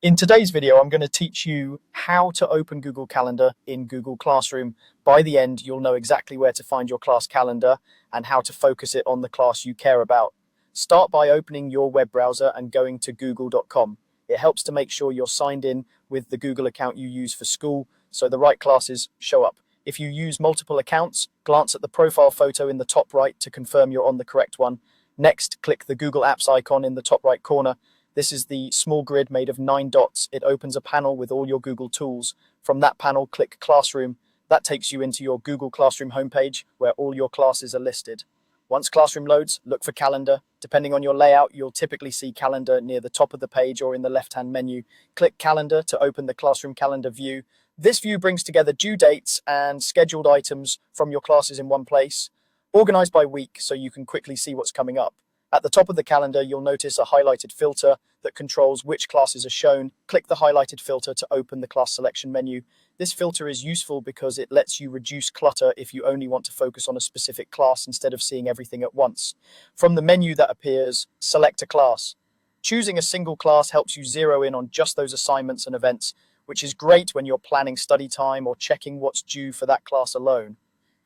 In today's video, I'm going to teach you how to open Google Calendar in Google Classroom. By the end, you'll know exactly where to find your class calendar and how to focus it on the class you care about. Start by opening your web browser and going to google.com. It helps to make sure you're signed in with the Google account you use for school so the right classes show up. If you use multiple accounts, glance at the profile photo in the top right to confirm you're on the correct one. Next, click the Google Apps icon in the top right corner. This is the small grid made of 9 dots. It opens a panel with all your Google tools. From that panel, click Classroom. That takes you into your Google Classroom homepage where all your classes are listed. Once Classroom loads, look for Calendar. Depending on your layout, you'll typically see Calendar near the top of the page or in the left-hand menu. Click Calendar to open the Classroom Calendar view. This view brings together due dates and scheduled items from your classes in one place, organized by week so you can quickly see what's coming up. At the top of the calendar, you'll notice a highlighted filter that controls which classes are shown. Click the highlighted filter to open the class selection menu. This filter is useful because it lets you reduce clutter if you only want to focus on a specific class instead of seeing everything at once. From the menu that appears, select a class. Choosing a single class helps you zero in on just those assignments and events, which is great when you're planning study time or checking what's due for that class alone.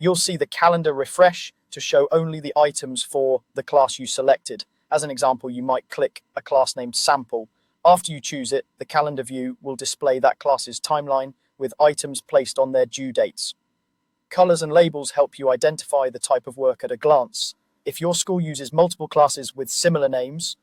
You'll see the calendar refresh to show only the items for the class you selected. As an example, you might click a class named Sample. After you choose it, the calendar view will display that class's timeline with items placed on their due dates. Colors and labels help you identify the type of work at a glance. If your school uses multiple classes with similar names,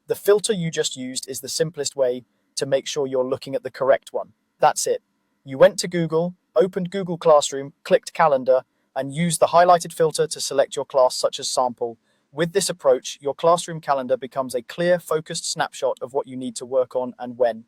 the filter you just used is the simplest way to make sure you're looking at the correct one. That's it. You went to Google, opened Google Classroom, clicked Calendar, and use the highlighted filter to select your class such as Sample. With this approach, your classroom calendar becomes a clear, focused snapshot of what you need to work on and when.